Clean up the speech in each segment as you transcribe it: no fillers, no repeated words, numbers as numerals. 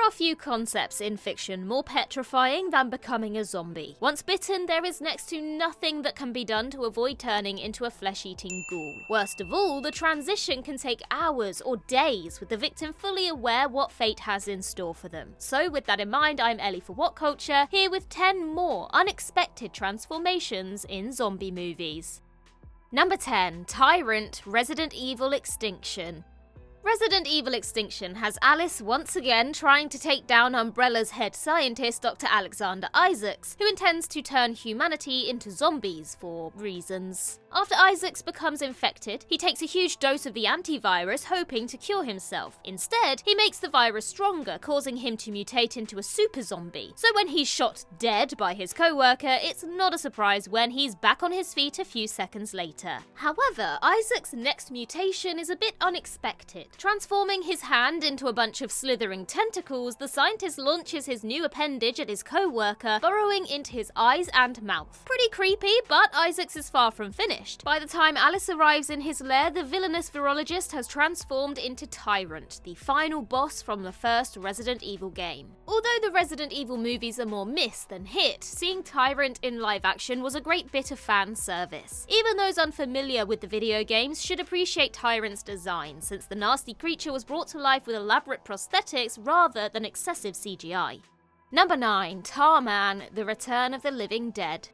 are few concepts in fiction more petrifying than becoming a zombie. Once bitten, there is next to nothing that can be done to avoid turning into a flesh-eating ghoul. Worst of all, the transition can take hours or days, with the victim fully aware what fate has in store for them. So with that in mind, I'm Ellie for What Culture, here with 10 more unexpected transformations in zombie movies. Number 10. Tyrant, Resident Evil Extinction. Resident Evil Extinction has Alice once again trying to take down Umbrella's head scientist, Dr. Alexander Isaacs, who intends to turn humanity into zombies for reasons. After Isaacs becomes infected, he takes a huge dose of the antivirus hoping to cure himself. Instead, he makes the virus stronger, causing him to mutate into a super zombie. So when he's shot dead by his co-worker, it's not a surprise when he's back on his feet a few seconds later. However, Isaac's next mutation is a bit unexpected. Transforming his hand into a bunch of slithering tentacles, the scientist launches his new appendage at his co-worker, burrowing into his eyes and mouth. Pretty creepy, but Isaacs is far from finished. By the time Alice arrives in his lair, the villainous virologist has transformed into Tyrant, the final boss from the first Resident Evil game. Although the Resident Evil movies are more miss than hit, seeing Tyrant in live action was a great bit of fan service. Even those unfamiliar with the video games should appreciate Tyrant's design, since the nasty creature was brought to life with elaborate prosthetics rather than excessive CGI. Number 9. Tarman, The Return of the Living Dead.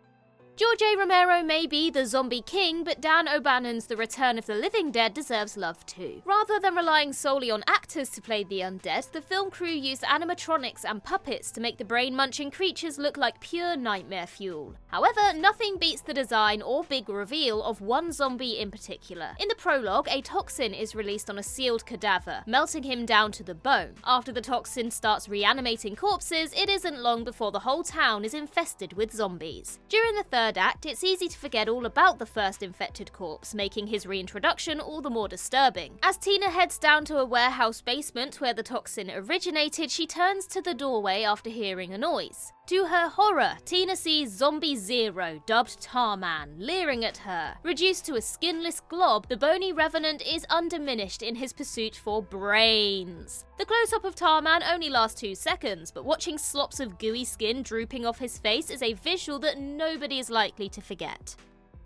George A. Romero may be the zombie king, but Dan O'Bannon's The Return of the Living Dead deserves love too. Rather than relying solely on actors to play the undead, the film crew used animatronics and puppets to make the brain-munching creatures look like pure nightmare fuel. However, nothing beats the design or big reveal of one zombie in particular. In the prologue, a toxin is released on a sealed cadaver, melting him down to the bone. After the toxin starts reanimating corpses, it isn't long before the whole town is infested with zombies. During the third act, it's easy to forget all about the first infected corpse, making his reintroduction all the more disturbing. As Tina heads down to a warehouse basement where the toxin originated, she turns to the doorway after hearing a noise. To her horror, Tina sees Zombie Zero, dubbed Tarman, leering at her. Reduced to a skinless glob, the bony revenant is undiminished in his pursuit for brains. The close-up of Tarman only lasts 2 seconds, but watching slops of gooey skin drooping off his face is a visual that nobody is likely to forget.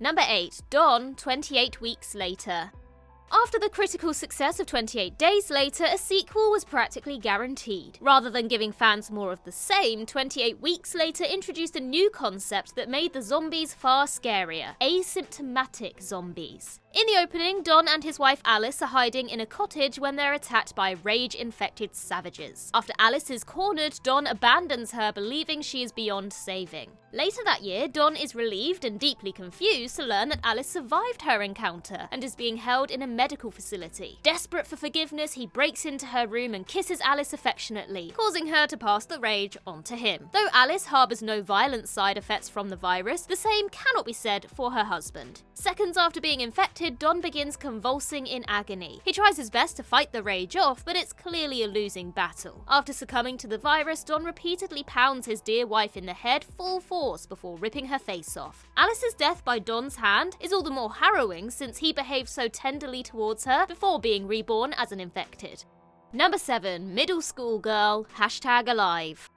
Number 8. Dawn, 28 weeks later. After the critical success of 28 Days Later, a sequel was practically guaranteed. Rather than giving fans more of the same, 28 Weeks Later introduced a new concept that made the zombies far scarier: asymptomatic zombies. In the opening, Don and his wife Alice are hiding in a cottage when they're attacked by rage-infected savages. After Alice is cornered, Don abandons her, believing she is beyond saving. Later that year, Don is relieved and deeply confused to learn that Alice survived her encounter and is being held in a medical facility. Desperate for forgiveness, he breaks into her room and kisses Alice affectionately, causing her to pass the rage onto him. Though Alice harbors no violent side effects from the virus, the same cannot be said for her husband. Seconds after being infected, Don begins convulsing in agony. He tries his best to fight the rage off, but it's clearly a losing battle. After succumbing to the virus, Don repeatedly pounds his dear wife in the head full force before ripping her face off. Alice's death by Don's hand is all the more harrowing since he behaved so tenderly towards her before being reborn as an infected. Number 7. Middle School Girl, #alive.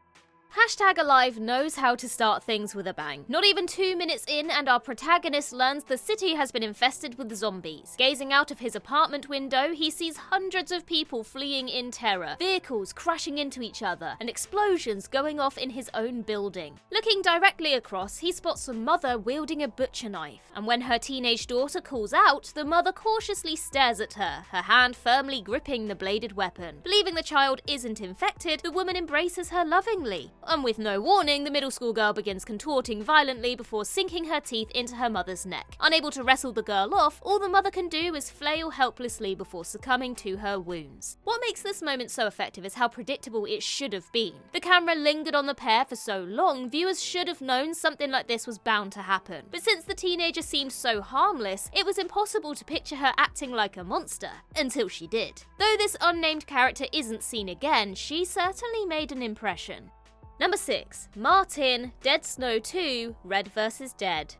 #Alive knows how to start things with a bang. Not even 2 minutes in and our protagonist learns the city has been infested with zombies. Gazing out of his apartment window, he sees hundreds of people fleeing in terror, vehicles crashing into each other, and explosions going off in his own building. Looking directly across, he spots a mother wielding a butcher knife, and when her teenage daughter calls out, the mother cautiously stares at her, her hand firmly gripping the bladed weapon. Believing the child isn't infected, the woman embraces her lovingly. And with no warning, the middle school girl begins contorting violently before sinking her teeth into her mother's neck. Unable to wrestle the girl off, all the mother can do is flail helplessly before succumbing to her wounds. What makes this moment so effective is how predictable it should have been. The camera lingered on the pair for so long, viewers should have known something like this was bound to happen. But since the teenager seemed so harmless, it was impossible to picture her acting like a monster, until she did. Though this unnamed character isn't seen again, she certainly made an impression. Number 6. Martin, Dead Snow 2, Red vs. Dead.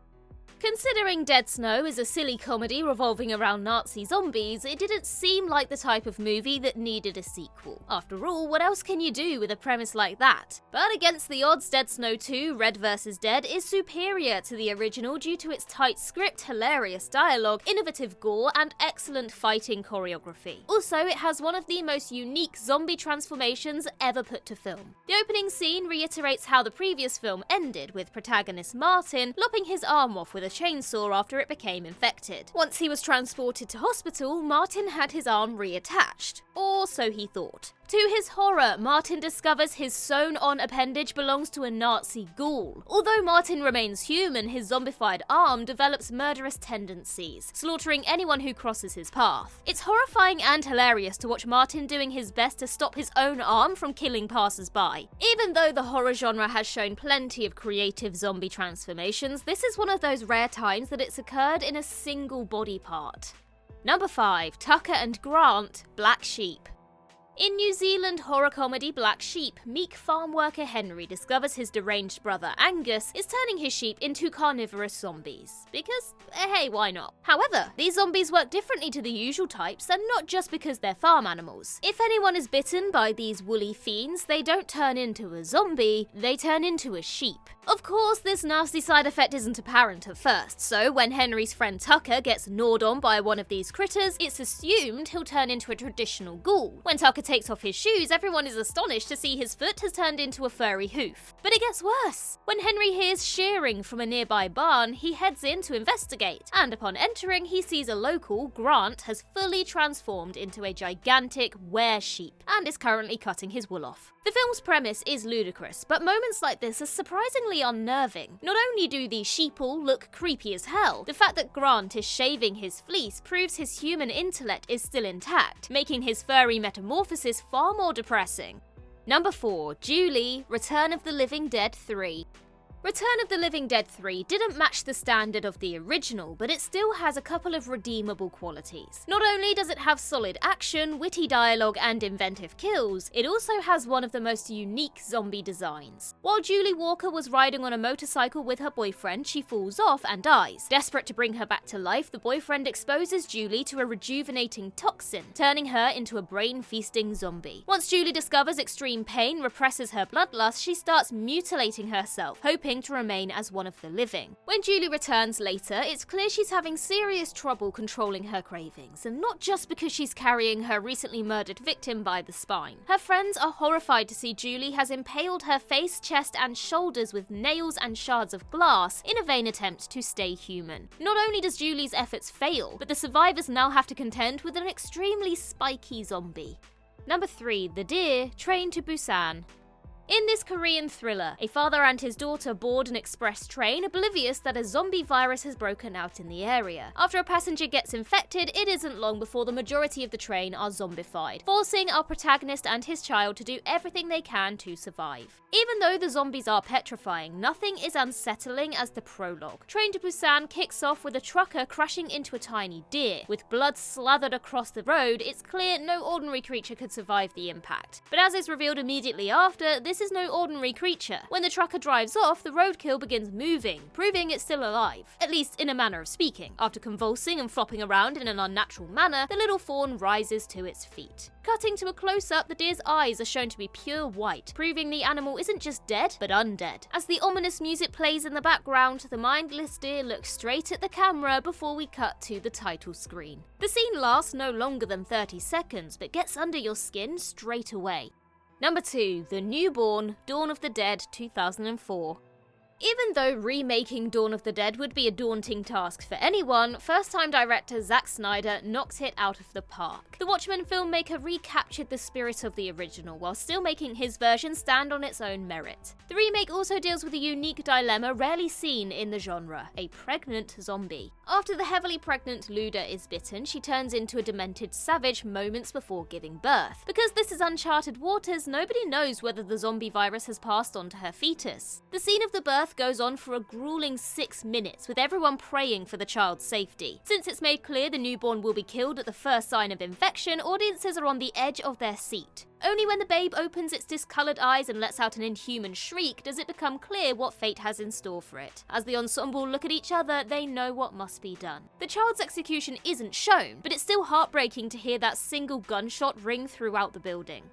Considering Dead Snow is a silly comedy revolving around Nazi zombies, it didn't seem like the type of movie that needed a sequel. After all, what else can you do with a premise like that? But against the odds, Dead Snow 2, Red vs. Dead, is superior to the original due to its tight script, hilarious dialogue, innovative gore, and excellent fighting choreography. Also, it has one of the most unique zombie transformations ever put to film. The opening scene reiterates how the previous film ended, with protagonist Martin lopping his arm off with a chainsaw after it became infected. Once he was transported to hospital, Martin had his arm reattached. Or so he thought. To his horror, Martin discovers his sewn-on appendage belongs to a Nazi ghoul. Although Martin remains human, his zombified arm develops murderous tendencies, slaughtering anyone who crosses his path. It's horrifying and hilarious to watch Martin doing his best to stop his own arm from killing passers-by. Even though the horror genre has shown plenty of creative zombie transformations, this is one of those rare times that it's occurred in a single body part. Number 5. Tucker and Grant, Black Sheep. In New Zealand horror comedy Black Sheep, meek farm worker Henry discovers his deranged brother Angus is turning his sheep into carnivorous zombies. Because, hey, why not? However, these zombies work differently to the usual types, and not just because they're farm animals. If anyone is bitten by these woolly fiends, they don't turn into a zombie, they turn into a sheep. Of course, this nasty side effect isn't apparent at first, so when Henry's friend Tucker gets gnawed on by one of these critters, it's assumed he'll turn into a traditional ghoul. When Tucker takes off his shoes, everyone is astonished to see his foot has turned into a furry hoof. But it gets worse. When Henry hears shearing from a nearby barn, he heads in to investigate, and upon entering, he sees a local, Grant, has fully transformed into a gigantic were-sheep, and is currently cutting his wool off. The film's premise is ludicrous, but moments like this are surprisingly unnerving. Not only do the sheeple look creepy as hell, the fact that Grant is shaving his fleece proves his human intellect is still intact, making his furry metamorphosis far more depressing. Number 4. Julie, Return of the Living Dead 3. Return of the Living Dead 3 didn't match the standard of the original, but it still has a couple of redeemable qualities. Not only does it have solid action, witty dialogue, and inventive kills, it also has one of the most unique zombie designs. While Julie Walker was riding on a motorcycle with her boyfriend, she falls off and dies. Desperate to bring her back to life, the boyfriend exposes Julie to a rejuvenating toxin, turning her into a brain-feasting zombie. Once Julie discovers extreme pain represses her bloodlust, she starts mutilating herself, hoping to remain as one of the living. When Julie returns later, it's clear she's having serious trouble controlling her cravings, and not just because she's carrying her recently murdered victim by the spine. Her friends are horrified to see Julie has impaled her face, chest, and shoulders with nails and shards of glass in a vain attempt to stay human. Not only does Julie's efforts fail, but the survivors now have to contend with an extremely spiky zombie. Number 3. The Deer, Train to Busan. In this Korean thriller, a father and his daughter board an express train, oblivious that a zombie virus has broken out in the area. After a passenger gets infected, it isn't long before the majority of the train are zombified, forcing our protagonist and his child to do everything they can to survive. Even though the zombies are petrifying, nothing is unsettling as the prologue. Train to Busan kicks off with a trucker crashing into a tiny deer. With blood slathered across the road, it's clear no ordinary creature could survive the impact. But as is revealed immediately after, this is no ordinary creature. When the trucker drives off, the roadkill begins moving, proving it's still alive. At least in a manner of speaking. After convulsing and flopping around in an unnatural manner, the little fawn rises to its feet. Cutting to a close-up, the deer's eyes are shown to be pure white, proving the animal isn't just dead, but undead. As the ominous music plays in the background, the mindless deer looks straight at the camera before we cut to the title screen. The scene lasts no longer than 30 seconds, but gets under your skin straight away. Number 2. The Newborn, Dawn of the Dead 2004. Even though remaking Dawn of the Dead would be a daunting task for anyone, first-time director Zack Snyder knocked it out of the park. The Watchmen filmmaker recaptured the spirit of the original, while still making his version stand on its own merit. The remake also deals with a unique dilemma rarely seen in the genre, a pregnant zombie. After the heavily pregnant Luda is bitten, she turns into a demented savage moments before giving birth. Because this is uncharted waters, nobody knows whether the zombie virus has passed on to her fetus. The scene of the birth birth goes on for a grueling 6 minutes, with everyone praying for the child's safety. Since it's made clear the newborn will be killed at the first sign of infection, audiences are on the edge of their seat. Only when the babe opens its discoloured eyes and lets out an inhuman shriek does it become clear what fate has in store for it. As the ensemble look at each other, they know what must be done. The child's execution isn't shown, but it's still heartbreaking to hear that single gunshot ring throughout the building.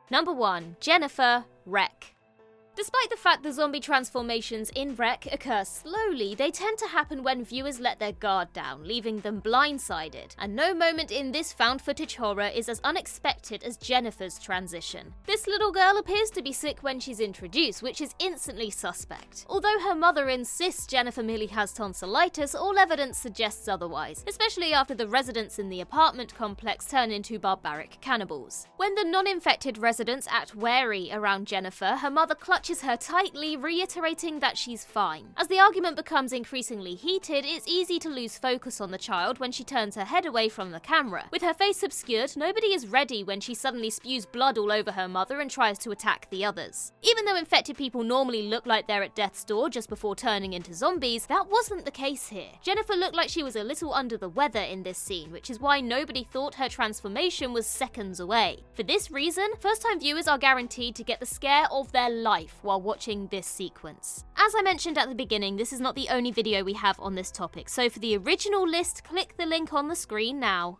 Number 1. Jennifer, Wreck. Despite the fact the zombie transformations in Wreck occur slowly, they tend to happen when viewers let their guard down, leaving them blindsided, and no moment in this found footage horror is as unexpected as Jennifer's transition. This little girl appears to be sick when she's introduced, which is instantly suspect. Although her mother insists Jennifer merely has tonsillitis, all evidence suggests otherwise, especially after the residents in the apartment complex turn into barbaric cannibals. When the non-infected residents act wary around Jennifer, her mother clutches her tightly, reiterating that she's fine. As the argument becomes increasingly heated, it's easy to lose focus on the child when she turns her head away from the camera. With her face obscured, nobody is ready when she suddenly spews blood all over her mother and tries to attack the others. Even though infected people normally look like they're at death's door just before turning into zombies, that wasn't the case here. Jennifer looked like she was a little under the weather in this scene, which is why nobody thought her transformation was seconds away. For this reason, first-time viewers are guaranteed to get the scare of their life while watching this sequence. As I mentioned at the beginning, this is not the only video we have on this topic, so for the original list, click the link on the screen now.